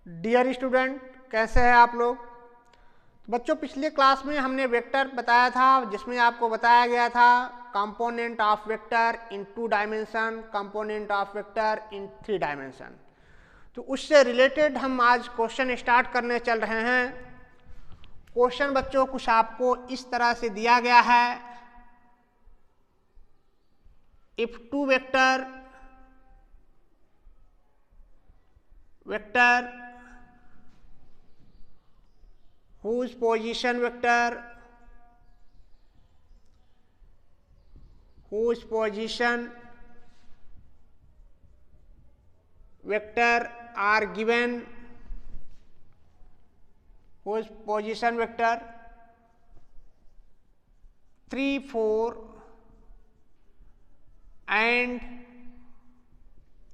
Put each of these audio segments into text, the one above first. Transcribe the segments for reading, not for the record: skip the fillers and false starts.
Dear student, कैसे हैं आप लोग। बच्चों, पिछले क्लास में हमने वेक्टर बताया था, जिसमें आपको बताया गया था component of vector in 2 dimension, component of vector in 3 dimension. तो उससे रिलेटेड हम आज क्वेश्चन स्टार्ट करने चल रहे हैं। क्वेश्चन बच्चों कुछ आपको इस तरह से दिया गया है। If 2 vector whose position vector are given, whose position vector 3, 4 and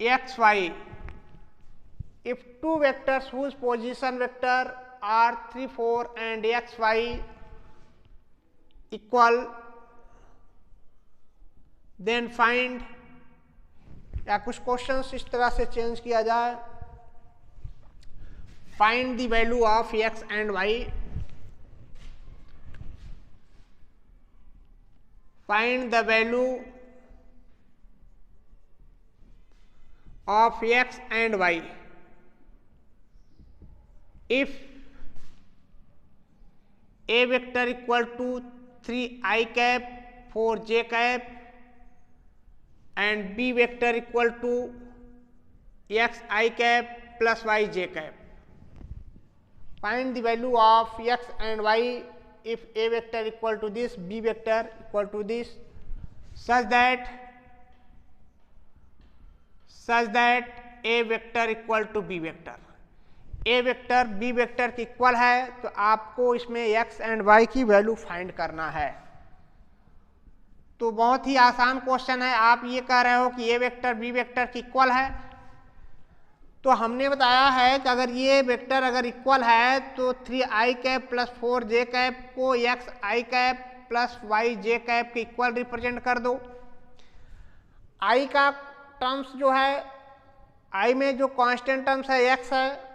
x, y. If 2 vectors whose position vector are 3, 4 and x, y equal, then find, या कुछ क्वेश्चंस इस तरह से चेंज किया जाए, find the value of x and y, find the value of x and y if a vector equal to 3i cap 4j cap and b vector equal to xi cap plus yj cap. Find the value of x and y if a vector equal to this, b vector equal to this, such that a vector equal to b vector. A vector b vector के equal है, तो आपको इसमें x and y की value find करना है। तो बहुत ही आसान क्वेश्चन है। आप ये कह रहे हो कि ए वेक्टर बी वेक्टर के इक्वल है, तो हमने बताया है कि अगर ये वेक्टर अगर इक्वल है तो 3i cap plus 4j cap को xi cap plus yj cap के इक्वल रिप्रेजेंट कर दो। i का टर्म्स जो है, i में जो कांस्टेंट टर्म्स है x है,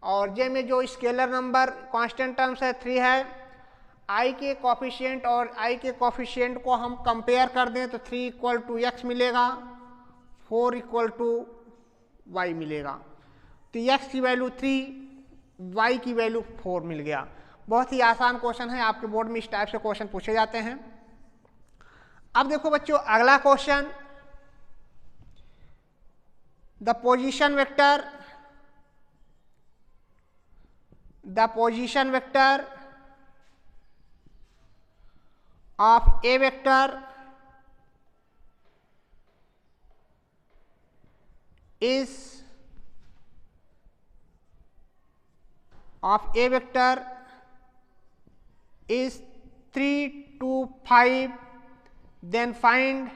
और j में जो स्केलर नंबर कांस्टेंट टर्म्स है 3 है। i के कोफिशिएंट और i के कोफिशिएंट को हम कंपेयर कर दें तो 3 इक्वल टू x मिलेगा, 4 इक्वल टू y मिलेगा। तो x की वैल्यू 3, y की वैल्यू 4 मिल गया। बहुत ही आसान क्वेश्चन है, आपके बोर्ड में इस टाइप से क्वेश्चन पूछे जाते हैं। अब देखो बच्चों, अगला question, the position vector of a vector is 3, 2, 5, then find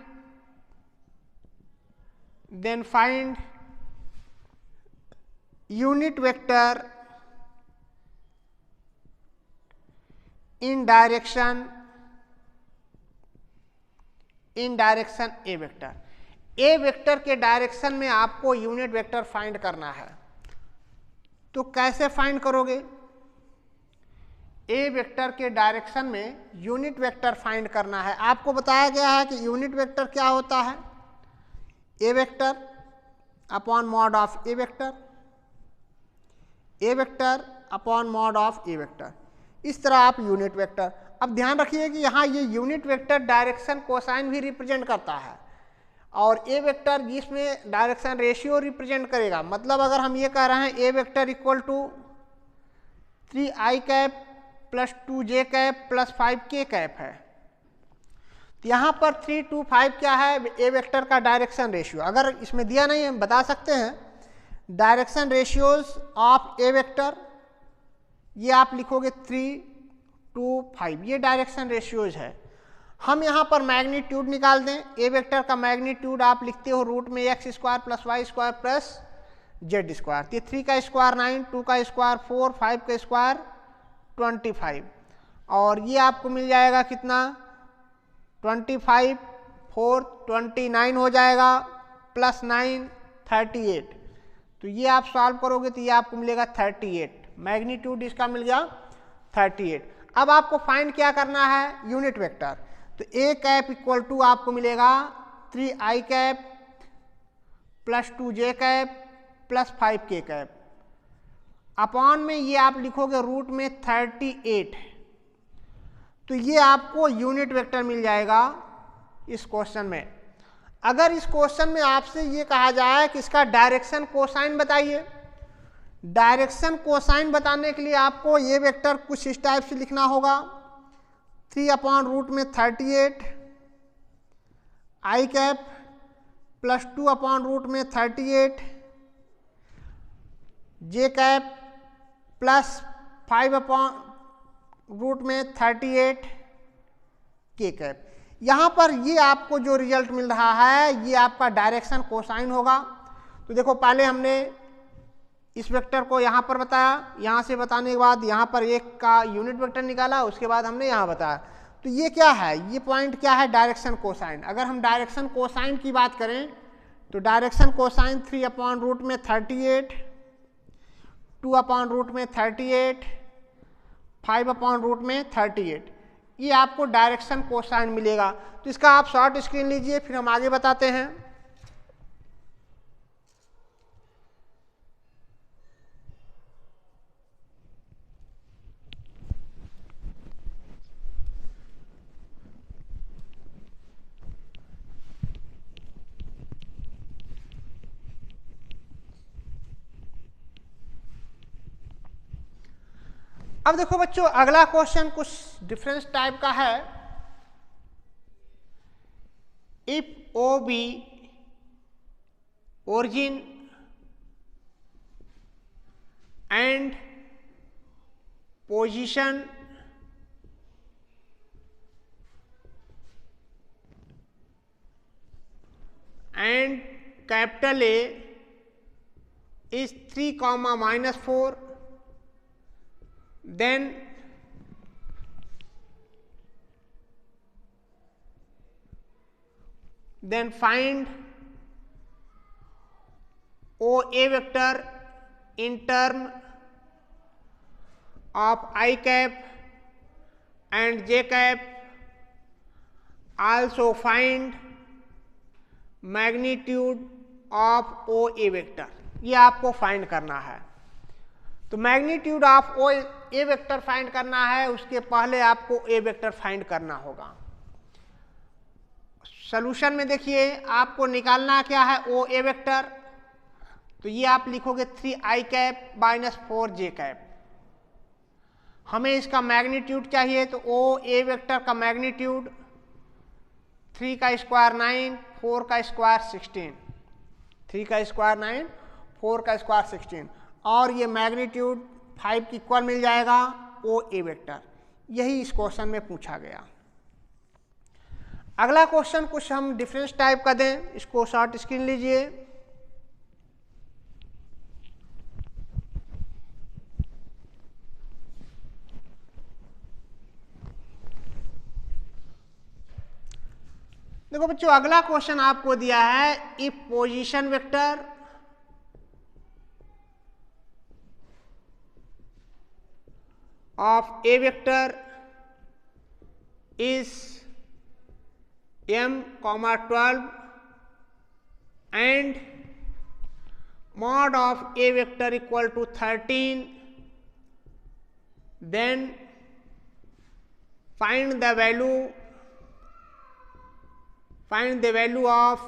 unit vector in direction a vector. A vector के डायरेक्शन में आपको यूनिट वेक्टर फाइंड करना है। तो कैसे फाइंड करोगे? ए वेक्टर के डायरेक्शन में यूनिट वेक्टर फाइंड करना है। आपको बताया गया है कि यूनिट वेक्टर क्या होता है, a vector upon mod of a vector, a vector upon mod of a vector. इस तरह आप यूनिट वेक्टर। अब ध्यान रखिए कि यहाँ ये यूनिट वेक्टर डायरेक्शन कोसाइन भी रिप्रेजेंट करता है, और ए वेक्टर जिसमें डायरेक्शन रेशियो रिप्रेजेंट करेगा। मतलब अगर हम ये कह रहे हैं a vector equal to 3i cap plus 2j cap plus 5k cap है, तो यहाँ पर 3, 2, 5 क्या है, ए वेक्टर का डायरेक्शन रेशियो। अगर इसमें दिया नहीं है, बता सकते हैं direction ratios of a vector, ये आप लिखोगे 3, 2, 5, ये डायरेक्शन रेशियोज है। हम यहाँ पर मैग्नीट्यूड निकाल दें। ए वेक्टर का मैग्नीट्यूड आप लिखते हो रूट में x square plus y square plus z square. तो 3 का स्क्वायर 9, 2 का स्क्वायर 4, 5 का स्क्वायर 25, और ये आपको मिल जाएगा कितना, 25, 4, 29 हो जाएगा, प्लस 9, 38। तो ये आप सॉल्व करोगे तो ये आपको मिलेगा 38, मैग्नीट्यूड इसका मिल गया 38। अब आपको फाइंड क्या करना है, यूनिट वेक्टर। तो ए कैप इक्वल टू आपको मिलेगा 3i cap plus 2j cap plus 5k cap upon में ये आप लिखोगे रूट में 38। तो ये आपको यूनिट वेक्टर मिल जाएगा इस क्वेश्चन में। अगर इस क्वेश्चन में आपसे ये कहा जाए कि इसका डायरेक्शन कोसाइन बताइए, डायरेक्शन कोसाइन बताने के लिए आपको ये वेक्टर कुछ इस टाइप से लिखना होगा, 3 अपॉन रूट में 38 आई कैप प्लस 2 अपॉन रूट में 38 जे कैप प्लस 5 अपॉन रूट में 38 के कैप। यहाँ पर ये आपको जो रिजल्ट मिल रहा है ये आपका डायरेक्शन कोसाइन होगा। तो देखो पहले हमने इस वेक्टर को यहाँ पर बताया, यहाँ से बताने के बाद यहाँ पर एक का यूनिट वेक्टर निकाला, उसके बाद हमने यहाँ बताया। तो ये क्या है, ये पॉइंट क्या है, डायरेक्शन कोसाइन। अगर हम डायरेक्शन कोसाइन की बात करें तो डायरेक्शन कोसाइन 3 अपॉन रूट में 38, 2 अपॉन रूट में 38, 5 अपॉन रूट में 38, ये आपको डायरेक्शन कोसाइन मिलेगा। तो इसका आप शॉर्ट स्क्रीन लीजिए, फिर हम आगे बताते हैं। अब देखो बच्चों, अगला क्वेश्चन कुछ डिफरेंस टाइप का है। If O be origin and position and capital A is 3, -4, then find OA vector in term of I cap and J cap. Also find magnitude of OA vector. ये आपको find करना है। तो magnitude of a vector find करना है, उसके पहले आपको ए वेक्टर फाइंड करना होगा। सॉल्यूशन में देखिए आपको निकालना क्या है, ओ ए वेक्टर। तो ये आप लिखोगे 3i कैप -4j कैप। हमें इसका मैग्नीट्यूड चाहिए, तो ओ ए वेक्टर का मैग्नीट्यूड 3 का स्क्वायर 9, 4 का स्क्वायर 16, 3 का स्क्वायर 9, 4 का स्क्वायर 16, और ये मैग्नीट्यूड 5 की इक्वल मिल जाएगा ओ ए वेक्टर। यही इस क्वेश्चन में पूछा गया। अगला क्वेश्चन कुछ हम डिफरेंस टाइप का दें, इसको शॉर्ट स्क्रीन लीजिए। देखो बच्चों, अगला क्वेश्चन आपको दिया है, if position vector of A vector is m, 12 and mod of A vector equal to 13, then find the value of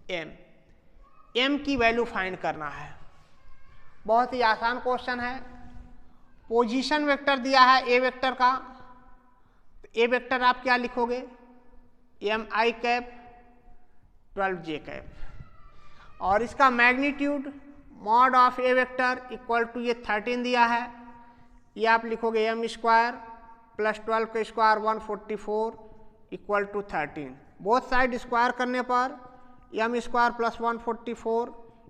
m। m की वैल्यू फाइंड करना है। बहुत ही आसान क्वेश्चन है। पोजीशन वेक्टर दिया है ए वेक्टर का, तो ए वेक्टर आप क्या लिखोगे, mi कैप 12j कैप, और इसका magnitude mod of a vector equal to ये 13 दिया है, ये आप लिखोगे m स्क्वायर प्लस 12 का square 144 equal to 13। Both side square करने पर m square plus 144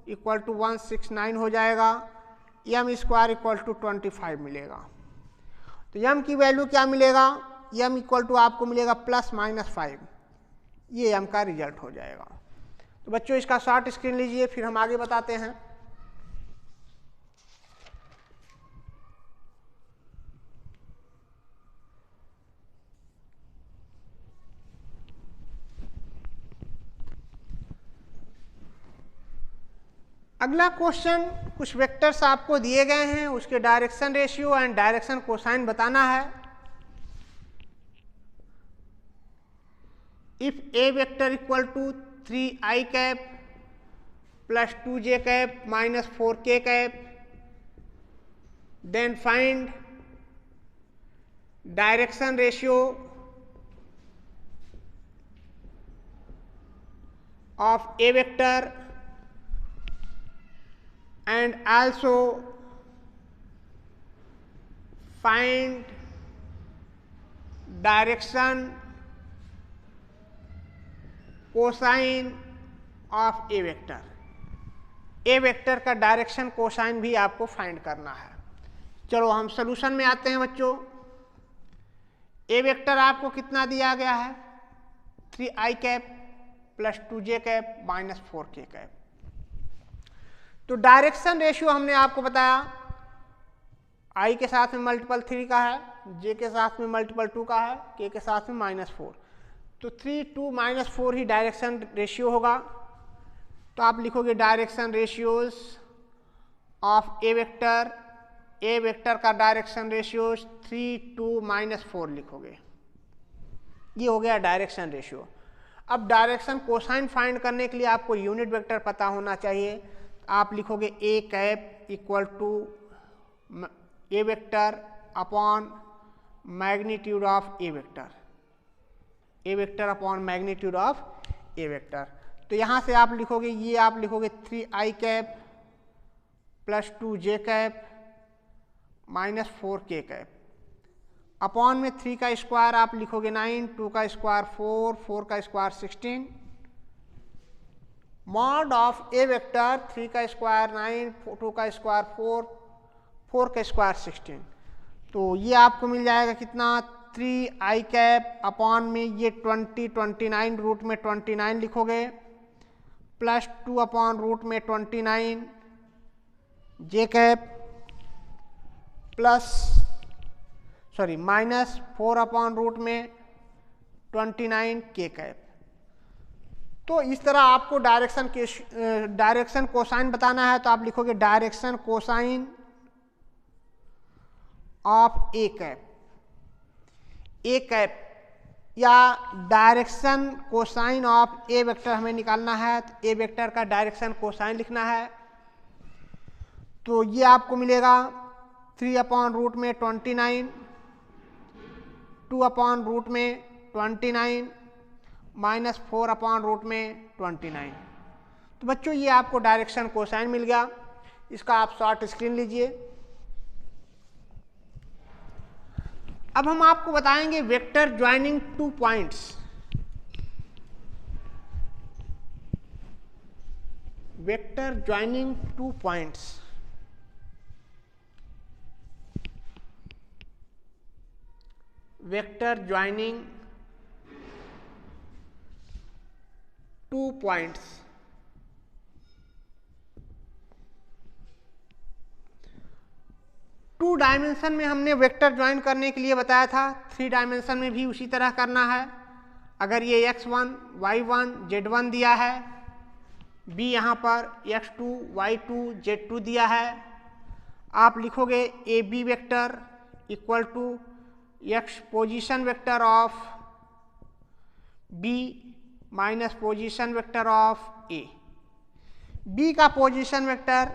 equal to 169 हो जाएगा, m स्क्वायर इक्वल टू 25 मिलेगा। तो m की वैल्यू क्या मिलेगा, m इक्वल टू आपको मिलेगा +-5, ये m का रिजल्ट हो जाएगा। तो बच्चों इसका शॉर्ट स्क्रीन लीजिए, फिर हम आगे बताते हैं। अगला क्वेश्चन, कुछ वेक्टर्स आपको दिए गए हैं, उसके direction ratio and direction cosine बताना है। If a vector equal to 3i cap plus 2j cap minus 4k cap, then find direction ratio of a vector and also find direction cosine of a vector। A vector का direction cosine भी आपको find करना है। चलो हम solution में आते हैं बच्चों। ए वेक्टर आपको कितना दिया गया है, 3i cap plus 2j cap minus 4k cap. तो डायरेक्शन रेशियो हमने आपको बताया, i के साथ में मल्टीपल 3 का है, j के साथ में मल्टीपल 2 का है, k के साथ में माइनस 4। तो 3 2 माइनस 4 ही डायरेक्शन रेशियो होगा। तो आप लिखोगे direction ratios of a vector का डायरेक्शन रेशियोज 3 2 माइनस 4 लिखोगे। ये हो गया डायरेक्शन रेशियो। अब डायरेक्शन कोसाइन फाइंड करने के लिए आपको यूनिट वेक्टर पता होना चाहिए। आप लिखोगे a cap equal to a vector upon magnitude of a vector, a vector upon magnitude of a vector. तो यहाँ से आप लिखोगे, ये आप लिखोगे 3i cap plus 2j cap minus 4k cap, upon में 3 का स्क्वायर आप लिखोगे 9, 2 का स्क्वायर 4, 4 का square 16, mod of a vector 3 का स्क्वायर 9, 2 का स्क्वायर 4, 4 का स्क्वायर 16। तो ये आपको मिल जाएगा कितना, 3i कैप अपॉन में ये 20 29 रूट में 29 लिखोगे, प्लस 2 अपॉन रूट में 29 j cap plus minus 4 upon root में 29 k कैप। तो इस तरह आपको डायरेक्शन कोसाइन बताना है। तो आप लिखोगे direction cosine of a cap या direction cosine of a vector हमें निकालना है। तो ए वेक्टर का डायरेक्शन कोसाइन लिखना है। तो ये आपको मिलेगा 3 अपॉन रूट में 29, 2 अपॉन रूट में 29 माइनस 4 अपॉन रूट में 29। तो बच्चों ये आपको डायरेक्शन कोसाइन मिल गया। इसका आप शॉर्ट स्क्रीन लीजिए। अब हम आपको बताएंगे vector joining 2 points. Vector joining 2 points. Vector joining 2 points. Two dimension में हमने वेक्टर ज्वाइन करने के लिए बताया था, 3 डायमेंशन में भी उसी तरह करना है। अगर ये x1, y1, z1 दिया है, b यहाँ पर x2, y2, z2 दिया है, आप लिखोगे a b vector equal to x position vector of b minus position vector of A. B का पोजीशन वेक्टर,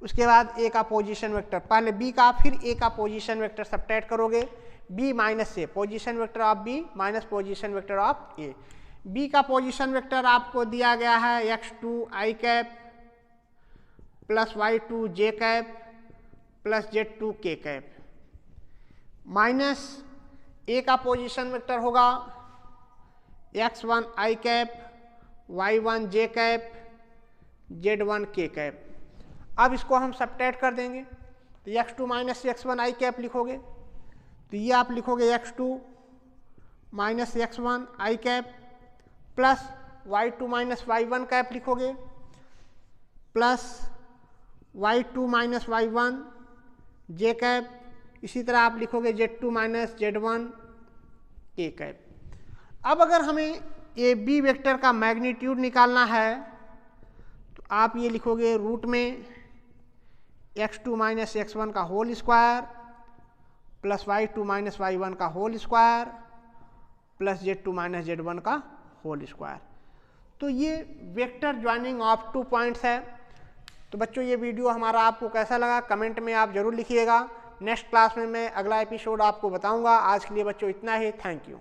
उसके बाद ए का पोजीशन वेक्टर, पहले बी का फिर ए का पोजीशन वेक्टर सब्ट्रैक्ट करोगे, B minus A, position vector of B minus position vector of A. B का पोजीशन वेक्टर आपको दिया गया है x2 i cap plus y2 j cap plus z2 k cap, minus A का position vector होगा x1 i cap y1 j cap z1 k cap. अब इसको हम सब्ट्रैक्ट कर देंगे। तो x2 minus x1 i cap लिखोगे, तो ये आप लिखोगे x2 minus x1 i cap plus y2 minus y1 cap लिखोगे, plus y2 minus y1 j cap, इसी तरह आप लिखोगे z2 minus z1 k cap. अब अगर हमें ए बी वेक्टर का मैग्नीट्यूड निकालना है, तो आप ये लिखोगे रूट में x2 माइनस x1 का whole square plus y2 minus y1 का whole square plus z2 minus z1 का होल स्क्वायर। तो ये वेक्टर ज्वाइनिंग ऑफ 2 पॉइंट्स है। तो बच्चों ये वीडियो हमारा आपको कैसा लगा कमेंट में आप जरूर लिखिएगा। नेक्स्ट क्लास में मैं अगला एपिसोड आपको बताऊंगा। आज के लिए बच्चों इतना ही। Thank you.